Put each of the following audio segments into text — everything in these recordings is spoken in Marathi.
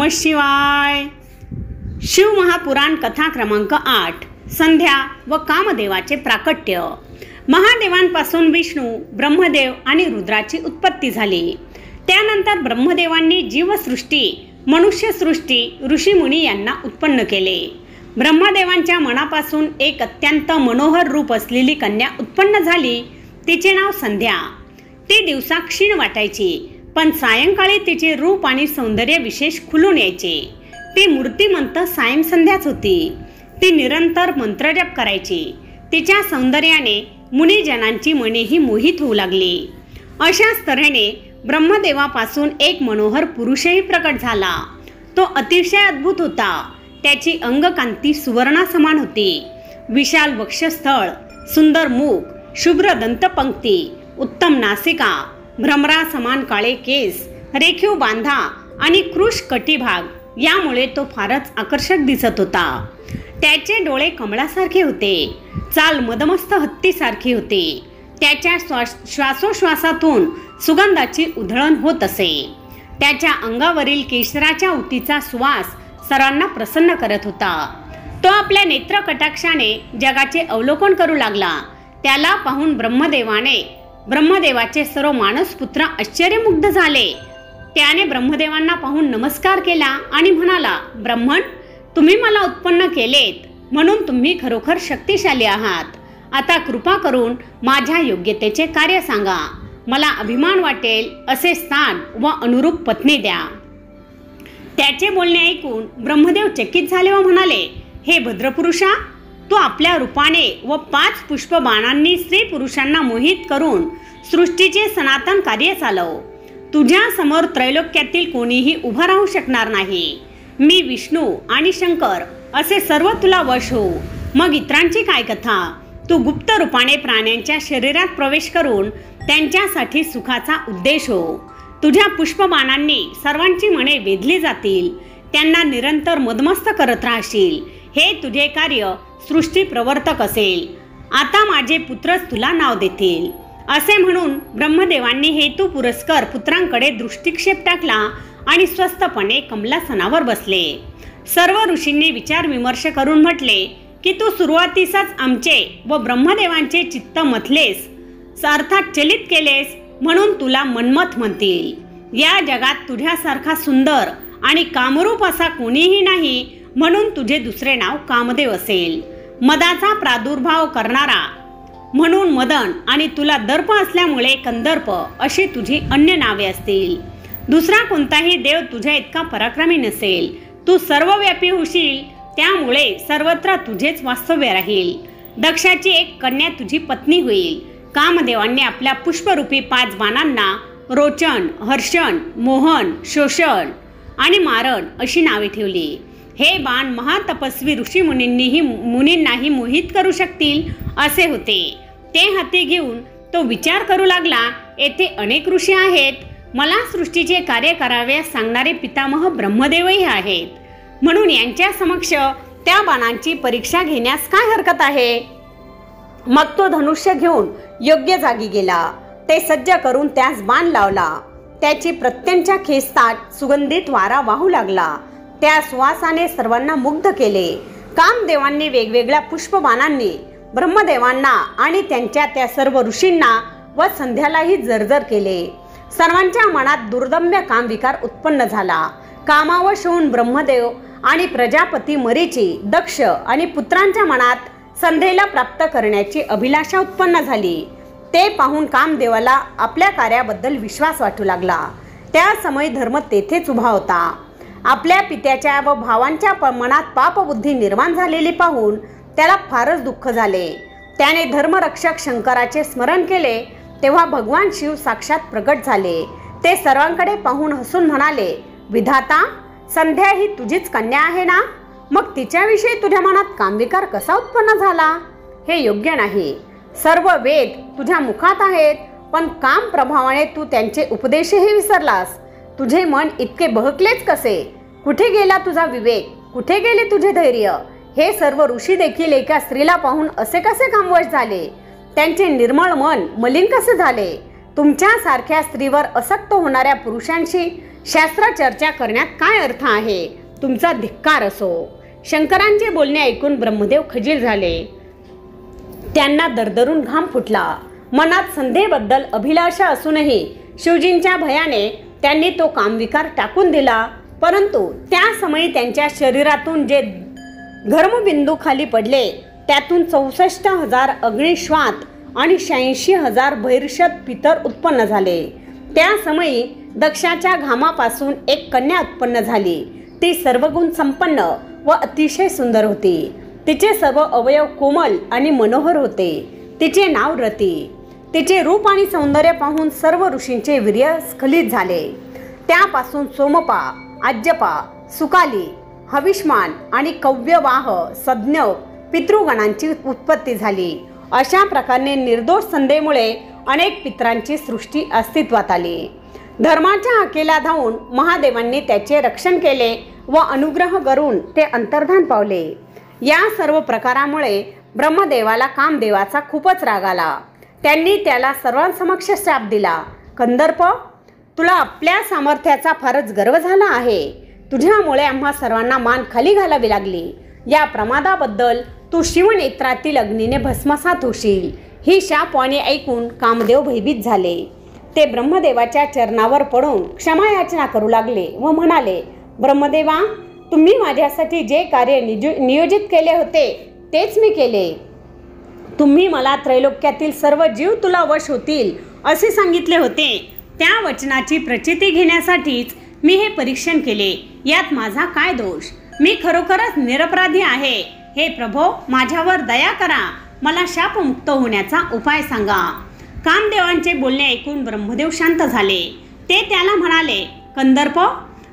नमः शिवाय. शिवमहापुराण कथा क्रमांक 8. संध्या व कामदेवाचे प्राकट्य. महादेवांपासून विष्णू, ब्रह्मदेव आणि रुद्राची उत्पत्ती झाली. त्यानंतर ब्रह्मदेवांनी जीवसृष्टी, मनुष्यसृष्टी, ऋषीमुनी यांना उत्पन्न केले. ब्रह्मदेवांच्या मनापासून एक अत्यंत मनोहर रूप असलेली कन्या उत्पन्न झाली. तिचे नाव संध्या. ती दिवसा क्षीण वाटायची, पण सायंकाळी तिचे रूप आणि सौंदर्य विशेष खुलून यायचे. ती मूर्तिमंत सायं संध्याच होती. ती निरंतर मंत्रजप करायची. तिच्या सौंदर्याने मुनिजनांची मनेही मोहित होऊ लागली. अशाच तऱ्हेने ब्रह्मदेवापासून एक मनोहर पुरुषही प्रकट झाला. तो अतिशय अद्भुत होता. त्याची अंगकांती सुवर्णासमान होती. विशाल वक्षस्थळ, सुंदर मुख, शुभ्र दंतपंक्ती, उत्तम नासिका, भ्रमरा समान काळे केस, रेखीव बांधा आणि कृश कटिभाग यामुळे तो फारच आकर्षक दिसत होता. त्याचे डोळे कमळासारखे होते. चाल मदमस्त हत्तीसारखी होती. त्याच्या श्वासोश्वासातून सुगंधाची उधळण होत असे. त्याच्या अंगावरील केशराच्या उतीचा सुवास सर्वांना प्रसन्न करत होता. तो आपल्या नेत्र कटाक्षाने जगाचे अवलोकन करू लागला. त्याला पाहून ब्रह्मदेवाचे सर्व मानसपुत्र आश्चर्यमुग्ध झाले. त्याने ब्रह्मदेवांना पाहून नमस्कार केला आणि म्हणाला, ब्रह्मन, तुम्ही मला उत्पन्न केलेत म्हणून तुम्ही खरोखर शक्तिशाली आहात. आता कृपा करून माझ्या योग्यतेचे कार्य सांगा. मला अभिमान वाटेल असे स्थान व अनुरूप पत्नी द्या. त्याचे बोलणे ऐकून ब्रह्मदेव चकित झाले व म्हणाले, हे भद्रपुरुषा, तू आपल्या रूपाने व 5 पुष्पबाणांनी स्त्री पुरुषांना मोहित करून सृष्टीचे सनातन कार्य चालव. तुझ्या समोर त्रैलोक्यातील कोणीही उभा राहू शकणार नाही. मी विष्णू आणि शंकर असे सर्व तुला वश हो. मग इतरांची काय कथा? तू गुप्त रूपाने प्राण्यांच्या शरीरात प्रवेश करून त्यांच्यासाठी सुखाचा उद्देश हो. तुझ्या पुष्पबाणांनी सर्वांची मने वेधली जातील. त्यांना निरंतर मदमस्त करत राहशील. हे तुझे कार्य सृष्टी प्रवर्तक असेल. आता माझे पुत्रच तुला नाव देतील. असे म्हणून ब्रह्मदेवांनी हेतू पुरस्कर पुत्रांकडे दृष्टिक्षेप टाकला आणि स्वस्तपणे कमलासनावर बसले. सर्व ऋषींनी विचार विमर्श करून म्हटले की तू सुरुवातीसच आमचे व ब्रह्मदेवांचे चित्त मथलेस, अर्थात चलित केलेस, म्हणून तुला मन्मथ म्हणतील. या जगात तुझ्यासारखा सुंदर आणि कामरूप असा कोणीही नाही, म्हणून तुझे दुसरे नाव कामदेव असेल. मदाचा प्रादुर्भाव करणारा म्हणून मदन आणि तुला दर्प असल्यामुळे कंदर्प अशी तुझी अन्य नावे असतील. दुसरा कोणताही देव तुझ्या इतका पराक्रमी नसेल. तू सर्वव्यापी होशील, त्यामुळे सर्वत्र तुझेच वास्तव्य राहील. दक्षाची एक कन्या तुझी पत्नी होईल. कामदेवांनी आपल्या पुष्परूपी 5 बाणांना रोचन, हर्षण, मोहन, शोषण आणि मारण अशी नावे ठेवली. हे बाण महातपस्वी मुनींनाही मोहित करू शकतील असे होते. ते हाती घेऊन तो विचार करू लागला, येथे अनेक ऋषी आहेत. मला सृष्टीचे कार्य कराव्यास सांगणारे पितामह ब्रह्मदेवही आहेत, म्हणून यांच्या समक्ष त्या बाणांची परीक्षा घेण्यास काय हरकत आहे. मग तो धनुष्य घेऊन योग्य जागी गेला. ते सज्ज करून त्यास बाण लावला. त्याची प्रत्यंच्या खेचतात सुगंधित वारा वाहू लागला. त्या सुवासाने सर्वांना मुग्ध केले. कामदेवांनी वेगवेगळ्या पुष्पबाणांनी ब्रह्मदेवांना आणि त्यांच्या त्या सर्व ऋषींना व संध्यालाही जर्जर केले. सर्वांच्या मनात दुर्दम्य कामविकार उत्पन्न झाला. कामावश होऊन ब्रह्मदेव आणि प्रजापती मरीची, दक्ष आणि पुत्रांच्या मनात संध्येला प्राप्त करण्याची अभिलाषा उत्पन्न झाली. ते पाहून कामदेवाला आपल्या कार्याबद्दल विश्वास वाटू लागला. त्या समय धर्म तेथेच उभा होता. आपल्या पित्याच्या व भावांच्या मनात पापबुद्धी निर्माण झालेली पाहून त्याला फारच दुःख झाले. त्याने धर्मरक्षक शंकराचे स्मरण केले. तेव्हा भगवान शिव साक्षात प्रकट झाले. ते सर्वांकडे पाहून हसून म्हणाले, विधाता, संध्या ही तुझीच कन्या आहे ना? मग तिच्याविषयी तुझ्या मनात कामविकार कसा उत्पन्न झाला? हे योग्य नाही. सर्व वेद तुझ्या मुखात आहेत, पण काम प्रभावाने तू त्यांचे उपदेशही विसरलास. तुझे मन इतके बहकलेच कसे? कुठे गेला तुझा विवेक? कुठे गेले तुझे धैर्य? हे सर्व ऋषी देखील एका स्त्रीला पाहून असे कसे कामवश झाले? त्यांचे निर्मळ मन मलिन कसे झाले? तुमच्यासारख्या स्त्रीवर आसक्त होणाऱ्या पुरुषांशी शास्त्र चर्चा करण्यात काय अर्थ आहे? तुमचा धिक्कार असो. शंकरांचे बोलणे ऐकून ब्रह्मदेव खजील झाले. त्यांना दरदरून घाम फुटला. मनात संध्येबद्दल अभिलाषा असूनही शिवजींच्या भयाने त्यांनी तो कामविकार टाकून दिला. परंतु त्या समयी त्यांच्या शरीरातून जे धर्मबिंदू खाली पडले त्यातून 64,000 अग्निश्वात आणि 86,000 भैरशत पितर उत्पन्न झाले. त्या समयी दक्षाच्या घामापासून एक कन्या उत्पन्न झाली. ती सर्वगुण संपन्न व अतिशय सुंदर होती. तिचे सर्व अवयव कोमल आणि मनोहर होते. तिचे नाव रती. तिचे रूप आणि सौंदर्य पाहून सर्व ऋषींचे वीर्य स्खलित झाले. त्यापासून सोमपा, आज्यपा, सुकाली, हविष्मान आणि कव्यवाह सज्ञ पितृगणांची उत्पत्ती झाली. अशा प्रकारे निर्दोष संधेमुळे अनेक पितरांची सृष्टी अस्तित्वात आली. धर्माच्या हाकेला धावून महादेवांनी त्याचे रक्षण केले व अनुग्रह करून ते अंतर्धान पावले. या सर्व प्रकारामुळे ब्रह्मदेवाला कामदेवाचा खूपच राग आला. त्यांनी त्याला सर्वांसमक्ष शाप दिला. कंदर्प, तुला आपल्या सामर्थ्याचा फारच गर्व झाला आहे. तुझ्यामुळे आम्हा सर्वांना मान खाली घालावी लागली. या प्रमादाबद्दल तू शिवनेत्रातील अग्नीने भस्मसात होशील. ही शापवाणी ऐकून कामदेव भयभीत झाले. ते ब्रह्मदेवाच्या चरणावर पडून क्षमायाचना करू लागले व म्हणाले, ब्रह्मदेवा, तुम्ही माझ्यासाठी जे कार्य नियोजित केले होते तेच मी केले. तुम्ही मला त्रैलोक्यातील सर्व जीव तुला वश होतील असे सांगितले होते. त्या वचनाची प्रचिती घेण्यासाठीच मी हे परीक्षण केले. यात माझा काय दोष? मी खरोखरच निरपराधी आहे. हे प्रभो, माझ्यावर दया करा. मला शापमुक्त होण्याचा उपाय सांगा. कामदेवांचे बोलणे ऐकून ब्रह्मदेव शांत झाले. ते त्याला म्हणाले, कंदर्प,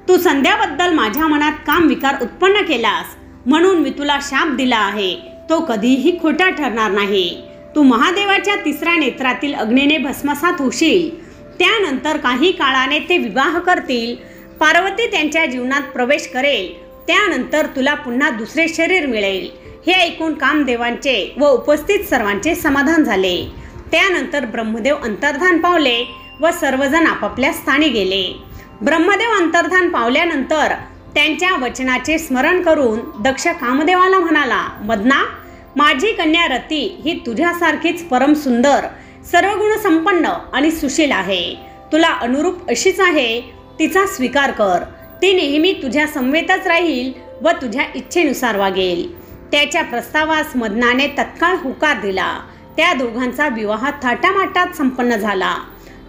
तू संध्याबद्दल माझ्या मनात कामविकार उत्पन्न केलास म्हणून मी तुला शाप दिला आहे. तो कधीही खोटा ठरणार नाही. तू महादेवाच्या तिसऱ्या नेत्रातील अग्नीने भस्मसात होशील. त्यानंतर काही काळाने ते विवाह करतील. पार्वती त्यांच्या जीवनात प्रवेश करेल. त्यानंतर तुला पुन्हा दुसरे शरीर मिळेल. हे ऐकून कामदेवांचे व उपस्थित सर्वांचे समाधान झाले. त्यानंतर ब्रह्मदेव अंतर्धान पावले व सर्वजण आपापल्या स्थानी गेले. ब्रह्मदेव अंतर्धान पावल्यानंतर त्यांच्या वचनाचे स्मरण करून दक्ष कामदेवाला म्हणाला, मदना, माझी कन्या रती ही तुझ्यासारखीच परम सुंदर, सर्वगुण संपन्न आणि सुशील आहे. तुला अनुरूप अशीच आहे. तिचा स्वीकार कर. ती नेहमी तुझ्या समवेतच राहील व तुझ्या इच्छेनुसार वागेल. त्याच्या प्रस्तावास मदनाने तत्काळ होकार दिला. त्या दोघांचा विवाह थाटामाटात संपन्न झाला.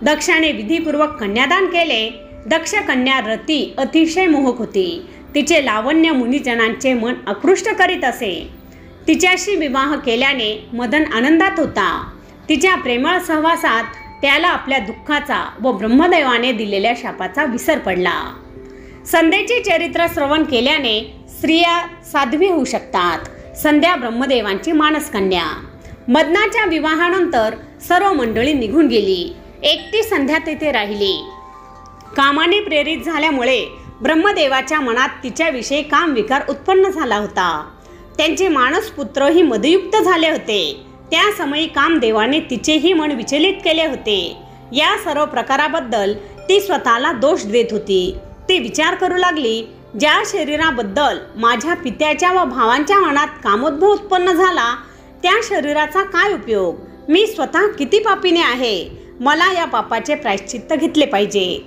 दक्षाने विधीपूर्वक कन्यादान केले. दक्ष कन्या रती अतिशय मोहक होती. तिचे लावण्य मुनिजनांचे मन आकृष्ट करीत असे. तिच्याशी विवाह केल्याने मदन आनंदात होता. तिच्या प्रेमळ सहवासात त्याला आपल्या दुःखाचा व ब्रह्मदेवाने दिलेल्या शापाचा विसर पडला. संध्येचे चरित्र श्रवण केल्याने स्त्रिया साध्वी होऊ शकतात. संध्या ब्रह्मदेवांची मानसकन्या. मदनाच्या विवाहानंतर सर्व मंडळी निघून गेली. एकटी संध्या तेथे राहिली. कामाने प्रेरित झाल्यामुळे ब्रह्मदेवाच्या मनात तिच्याविषयी कामविकार उत्पन्न झाला होता. त्यांचे मानसपुत्रही मदयुक्त झाले होते. त्या समयी कामदेवाने तिचेही मन विचलित केले होते. या सर्व प्रकाराबद्दल ती स्वतःला दोष देत होती. ती विचार करू लागली, ज्या शरीराबद्दल माझ्या पित्याच्या व भावांच्या मनात कामोद्भव उत्पन्न झाला त्या शरीराचा काय उपयोग? मी स्वतः किती पापीने आहे. मला या पापाचे प्रायश्चित्त घेतले पाहिजे.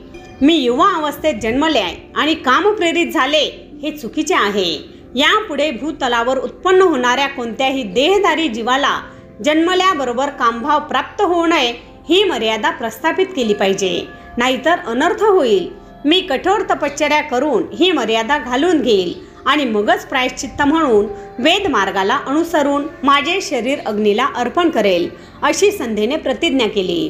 मी युवा अवस्थेत जन्मले आणि कामप्रेरित झाले हे चुकीचे आहे. यापुढे भूतलावर उत्पन्न होणाऱ्या कोणत्याही देहधारी जीवाला जन्मल्याबरोबर कामभाव प्राप्त होऊ नये ही मर्यादा प्रस्थापित केली पाहिजे, नाहीतर अनर्थ होईल. मी कठोर तपश्चर्या करून ही मर्यादा घालून घेईल आणि मगच प्रायश्चित्त म्हणून वेद मार्गाला अनुसरून माझे शरीर अग्नीला अर्पण करेल, अशी संध्येने प्रतिज्ञा केली.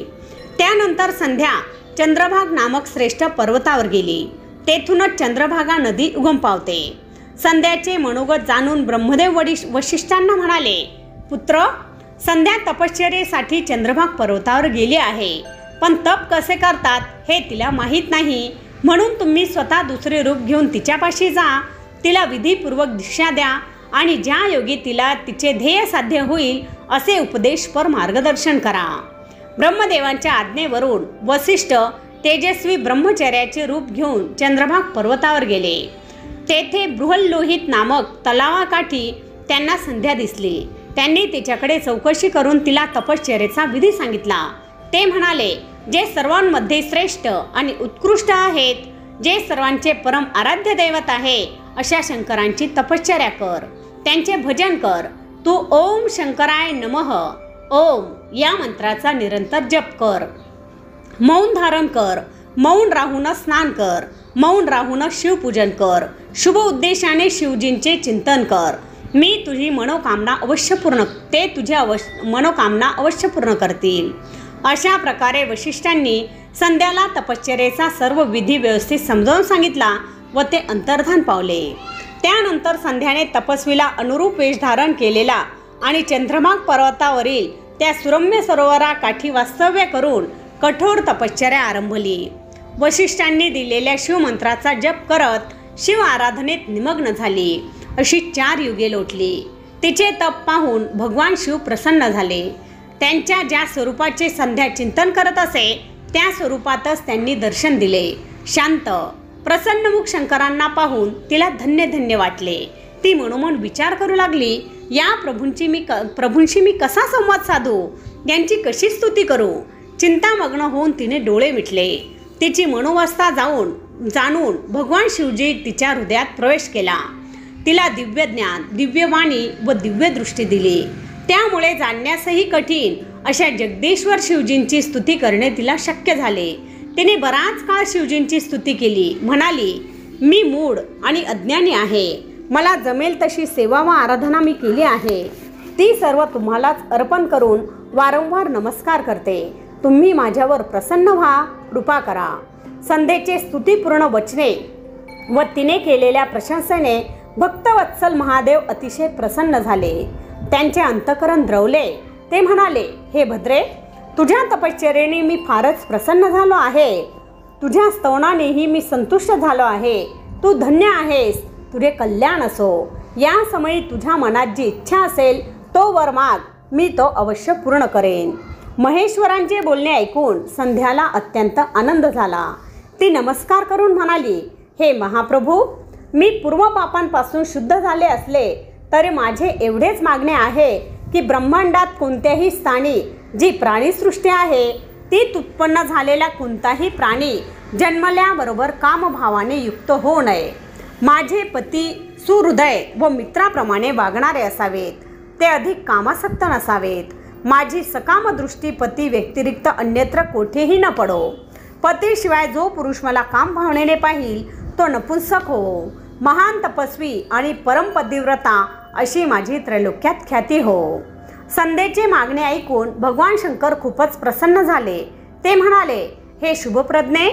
त्यानंतर संध्या चंद्रभाग नामक श्रेष्ठ पर्वतावर गेली. तेथूनच चंद्रभागा नदी उगम पावते. संध्याचे मनोगत जाणून ब्रह्मदेव वशिष्ठांना म्हणाले, पुत्र, संध्या तपश्चर्येसाठी चंद्रभाग पर्वतावर गेली आहे, पण तप कसे करतात हे तिला माहीत नाही. म्हणून तुम्ही स्वतः दुसरे रूप घेऊन तिच्यापाशी जा. तिला विधीपूर्वक दीक्षा द्या आणि ज्या योगी तिला तिचे ध्येय साध्य होईल असे उपदेशपर मार्गदर्शन करा. ब्रह्मदेवांच्या आज्ञेवरून वसिष्ठ तेजस्वी ब्रह्मचर्याचे रूप घेऊन चंद्रभाग पर्वतावर गेले. तेथे बृहल्लोहित नामक तलावाकाठी त्यांना संध्या दिसली. त्यांनी तिच्याकडे चौकशी करून तिला तपश्चर्येचा विधी सांगितला. ते म्हणाले, जे सर्वांमध्ये श्रेष्ठ आणि उत्कृष्ट आहेत, जे सर्वांचे परम आराध्य दैवत आहे, अशा शंकरांची तपश्चर्या कर, त्यांचे भजन कर. तू ओम शंकराय नमः ओम या मंत्राचा निरंतर जप कर. मौन धारण कर, मौन राहून स्नान कर, मौन राहून शिवपूजन कर, शुभ उद्देशाने शिवजींचे चिंतन कर. मी तुझी मनोकामना अवश्य पूर्ण मनोकामना अवश्य पूर्ण करतील. अशा प्रकारे वशिष्ठांनी संध्याला तपश्चर्येचा सर्व विधी व्यवस्थित समजावून सांगितला व ते अंतर्धान पावले. त्यानंतर संध्याने तपस्वीला अनुरूप वेश धारण केलेला आणि चंद्रभाग पर्वतावरील त्या सुरम्य सरोवराकाठी वास्तव्य करून कठोर तपश्चर्या आरंभली. वशिष्ठांनी दिलेल्या शिवमंत्राचा जप करत शिव आराधनेत निमग्न झाली. अशी 4 युगे लोटली. तिचे तप पाहून भगवान शिव प्रसन्न झाले. त्यांच्या ज्या स्वरूपाचे संध्या चिंतन करत असे त्या स्वरूपातच त्यांनी दर्शन दिले. शांत प्रसन्नमुख शंकरांना पाहून तिला धन्य धन्य वाटले. ती मनोमन विचार करू लागली, या प्रभूंशी मी कसा संवाद साधू, यांची कशी स्तुती करू. चिंतामग्न होऊन तिने डोळे मिटले. तिची मनोवस्था जाणून भगवान शिवजी तिच्या हृदयात प्रवेश केला. तिला दिव्य ज्ञान, दिव्य वाणी व दिव्य दृष्टी दिली. त्यामुळे जाणण्यासही कठीण अशा जगदीश्वर शिवजींची स्तुती करणे तिला शक्य झाले. तिने बराच काळ शिवजींची स्तुती केली. म्हणाली, मी मूढ आणि अज्ञानी आहे. मला जमेल तशी सेवा व आराधना मी केली आहे. ती सर्व तुम्हालाच अर्पण करून वारंवार नमस्कार करते. तुम्ही माझ्यावर प्रसन्न व्हा, कृपा करा. संध्येचे स्तुतीपूर्ण वचने व तिने केलेल्या प्रशंसेने भक्तवत्सल महादेव अतिशय प्रसन्न झाले. त्यांचे अंतःकरण द्रवले. ते म्हणाले, हे भद्रे, तुझ्या तपश्चर्येने मी फारच प्रसन्न झालो आहे. तुझ्या स्तवनानेही मी संतुष्ट झालो आहे. तू धन्य आहेस. तुझे कल्याण असो. या समयी तुझ्या मनात जी इच्छा असेल तो वर माग, मी तो अवश्य पूर्ण करेन. महेश्वरांचे बोलणे ऐकून संध्याला अत्यंत आनंद झाला. ती नमस्कार करून म्हणाली, हे महाप्रभू, मी पूर्व पापांपासून शुद्ध झाले असले तरी माझे एवढेच मागणे आहे की ब्रह्मांडात कोणत्याही स्थानी जी प्राणीसृष्टी आहे ती उत्पन्न झालेला कोणताही प्राणी जन्मल्याबरोबर कामभावाने युक्त होऊ नये. माझे पती सुहृदय व मित्राप्रमाणे वागणारे असावेत. ते अधिक कामासक्त नसावेत. माझी सकाम दृष्टी पती व्यतिरिक्त अन्यत्र कोठेही न पडो. पतीशिवाय जो पुरुष मला काम भावनेने पाहिल तो नपुंसक हो. महान तपस्वी आणि परमपतिव्रता अशी माझी त्रैलोक्यात ख्याती हो. संध्येचे मागणे ऐकून भगवान शंकर खूपच प्रसन्न झाले. ते म्हणाले, हे शुभप्रज्ञे,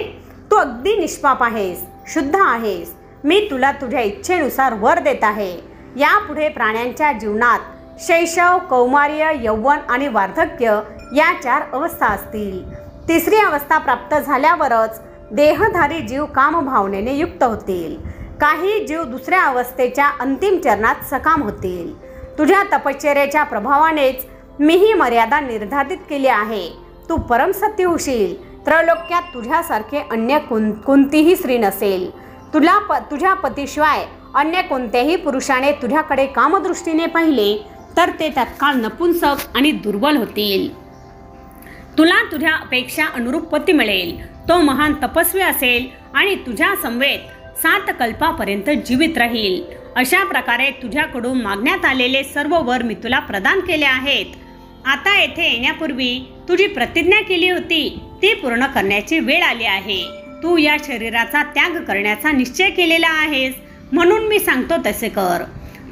तू अगदी निष्पाप आहेस, शुद्ध आहेस. मी तुला तुझ्या इच्छेनुसार वर देत आहे. यापुढे प्राण्यांच्या जीवनात शैशव, कौमार्य, यौवन आणि वार्धक्य या 4 अवस्था असतील. 3री अवस्था प्राप्त झाल्यावरच देहधारी जीव कामभावनेने युक्त होतील. काही जीव 2ऱ्या अवस्थेच्या अंतिम चरणात सकाम होतील. तुझ्या तपश्चर्येच्या प्रभावानेच मी ही मर्यादा निर्धारित केली आहे. तू परमसत्य होशील. त्रैलोक्यात तुझ्यासारखे अन्य कोणतीही स्त्री नसेल. तुझ्या पतीशिवाय अन्य कोणत्याही पुरुषाने तुझ्याकडे कामदृष्टीने पाहिले तर ते तत्काळ नपुंसक आणि दुर्बल होतील. तुला तुझ्या अपेक्षा अनुरूप पती मिळेल. तो महान तपस्वी असेल आणि तुझ्या समवेत 7 कल्पापर्यंत जीवित राहील. अशा प्रकारे तुझ्याकडून मागण्यात आलेले सर्व वर मी तुला प्रदान केले आहेत. आता येथे येण्यापूर्वी तुझी प्रतिज्ञा केली होती ती पूर्ण करण्याची वेळ आली आहे. तू या शरीराचा त्याग करण्याचा निश्चय केलेला आहेस, म्हणून मी सांगतो तसे कर.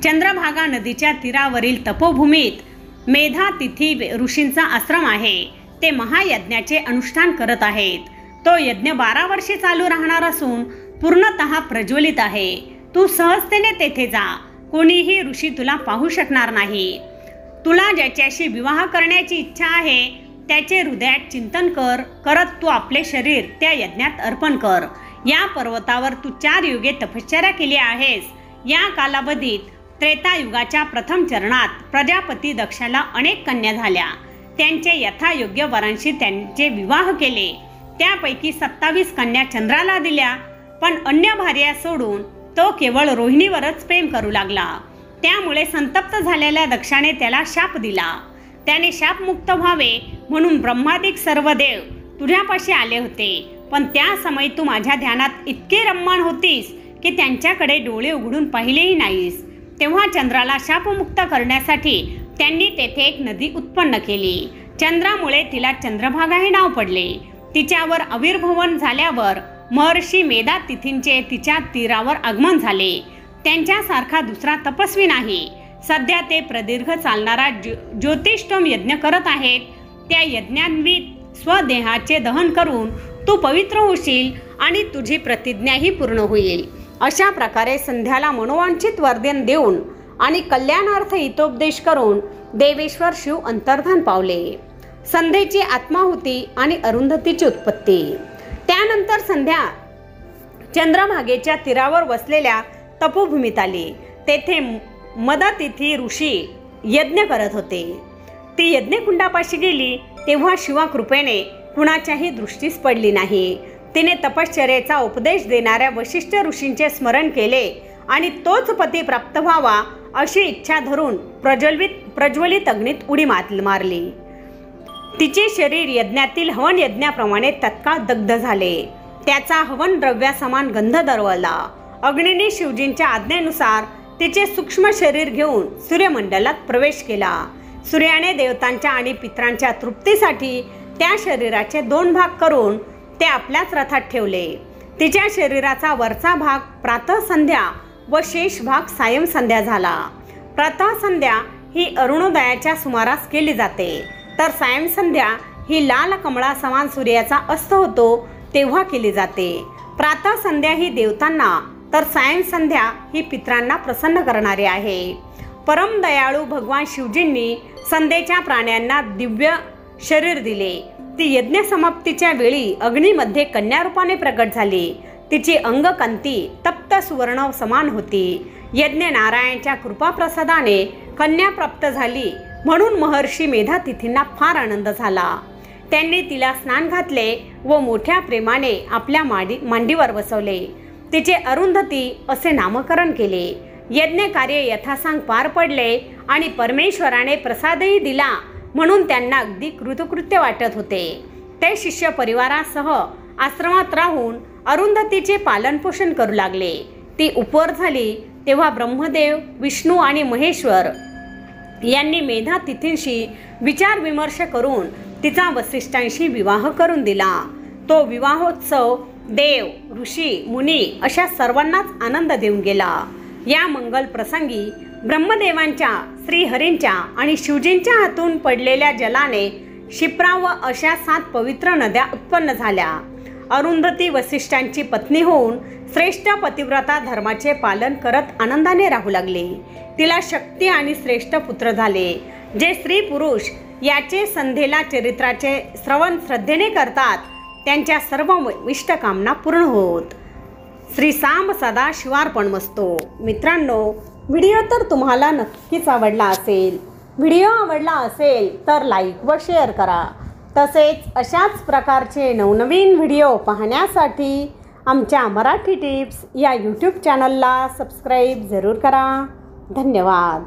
चंद्रभागा नदीच्या तीरावरील तपोभूमीत मेधातिथी ऋषींचा आश्रम आहे. ते महायज्ञाचे अनुष्ठान करत आहेत. तो यज्ञ 12 वर्षे चालू राहणार असून पूर्णतः प्रज्वलित आहे. तू सहजतेने तेथे जा. कोणीही ऋषी तुला पाहू शकणार नाही. तुला ज्याच्याशी विवाह करण्याची इच्छा आहे त्याचे हृदयात चिंतन करत तू आपले शरीर त्या यज्ञात अर्पण कर. या पर्वतावर तू 4 युगे तपश्चर्या केली आहेस. या कालावधीत त्रेतायुगाच्या प्रथम चरणात प्रजापती दक्षाला अनेक कन्या झाल्या. त्यांचे यथायोग्य वरांशी त्यांचे विवाह केले. त्यापैकी 27 कन्या चंद्राला दिल्या, पण अन्य भार्या सोडून तो केवळ रोहिणीवरच प्रेम करू लागला। त्यामुळे संतप्त झालेल्या दक्षाने त्याला शाप दिला। त्याने शापमुक्त व्हावे म्हणून ब्रह्मादिक सर्व देव तुझ्यापाशी आले होते, पण त्या समय तू माझ्या ध्यानात इतके रममाण होतीस की त्यांच्याकडे डोळे उघडून पाहिलेही नाहीस। तेव्हा चंद्राला शापमुक्त करण्यासाठी त्यांनी तेथे एक नदी उत्पन्न केली। चंद्रामुळे तिला चंद्रभागा हे नाव पडले। तिच्यावर आविर्भवन झाल्यावर महर्षी मेधातिथींचे तिच्या तीरावर आगमन झाले। त्यांच्यासारखा दुसरा तपस्वी नाही। सध्या ते प्रदीर्घ चालणारा ज्योतिष्टोम यज्ञ करत आहेत। त्या यज्ञान्वित स्वदेहाचे दहन करून तू पवित्र होशील आणि तुझी प्रतिज्ञाही पूर्ण होईल। अशा प्रकारे संध्याला मनोवांछित वरदान देऊन आणि कल्याणार्थ हितोपदेश करून देवेश्वर शिव अंतर्धान पावले। संध्येची आत्माहुती आणि अरुंधतीची उत्पत्ती। त्यानंतर संध्या चंद्रभागेच्या तीरावर वसलेल्या तपोभूमीत आली। तेथे मदतिथी ऋषी यज्ञ करत होते। ती यज्ञकुंडापाशी गेली तेव्हा शिवकृपेने कुणाच्याही दृष्टीस पडली नाही। तिने तपश्चर्येचा उपदेश देणाऱ्या वशिष्ठ ऋषींचे स्मरण केले आणि तोच पती प्राप्त व्हावा अशी इच्छा धरून प्रज्वलित अग्नीत उडी मारली। तिचे शरीर यज्ञातील हवन यज्ञाप्रमाणे तत्काळ दग्ध झाले। त्याचा हवन द्रव्यासमान गंध दरवळला। अग्नीने शिवजींच्या आज्ञेनुसार तिचे सूक्ष्म शरीर घेऊन सूर्यमंडलात प्रवेश केला। सूर्याने देवतांच्या आणि पितरांच्या तृप्तीसाठी त्या शरीराचे 2 भाग करून ते आपल्याच रथात ठेवले। तिच्या शरीराचा वरचा भाग प्रातःसंध्या व शेष भाग सायंसंध्या झाला। प्रातःसंध्या ही अरुणोदयाच्या सुमारास केली जाते, तर सायंसंध्या ही लाल कमळा समान सूर्याचा अस्त होतो तेव्हा केली जाते। प्रातःसंध्या ही देवतांना तर सायंसंध्या ही पितरांना प्रसन्न करणारी आहे। परम दयाळू भगवान शिवजींनी संध्येच्या प्राण्यांना दिव्य शरीर दिले। ती यज्ञ समाप्तीच्या वेळी अग्नीमध्ये कन्यारूपाने प्रकट झाली। तिची अंगकांती तप्त सुवर्ण समान होती। यज्ञ नारायणच्या कृपाप्रसादाने कन्या प्राप्त झाली म्हणून महर्षी मेधातिथींना फार आनंद झाला। त्यांनी तिला स्नान घातले व मोठ्या प्रेमाने आपल्या मांडीवर बसवले। तिचे अरुंधती असे नामकरण केले। यज्ञ कार्य यथासांग पार पडले आणि परमेश्वराने प्रसादही दिला म्हणून त्यांना अगदी कृतकृत्य वाटत होते। ते शिष्य परिवारासह आश्रमात राहून अरुंधतीचे पालनपोषण करू लागले। ती उपवर झाली तेव्हा ब्रह्मदेव, विष्णू आणि महेश्वर यांनी मेधातिथींशी विचार विमर्श करून तिचा वसिष्ठांशी विवाह करून दिला। तो विवाहोत्सव देव, ऋषी, मुनी अशा सर्वांनाच आनंद देऊन गेला। या मंगल प्रसंगी ब्रह्मदेवांच्या, श्रीहरींच्या आणि शिवजींच्या हातून पडलेल्या जलाने क्षिप्रा व अशा 7 पवित्र नद्या उत्पन्न झाल्या। अरुंधती वसिष्ठांची पत्नी होऊन श्रेष्ठ पतिव्रता धर्माचे पालन करत आनंदाने राहू लागली। तिला शक्ती आणि श्रेष्ठ पुत्र झाले। जे स्त्री पुरुष याचे संध्येला चरित्राचे श्रवण श्रद्धेने करतात त्यांच्या सर्व इष्ट कामना पूर्ण होत। श्री सांब सदा शिवार्पणमस्तु। मित्रांनो, व्हिडिओ तर तुम्हाला नक्कीच आवडला असेल। व्हिडिओ आवडला असेल तर लाईक व शेअर करा। तसेच अशाच प्रकारचे नवनवीन व्हिडिओ पाहण्यासाठी आमच्या मराठी टिप्स या यूट्यूब चॅनलला सबस्क्राईब जरूर करा। धन्यवाद।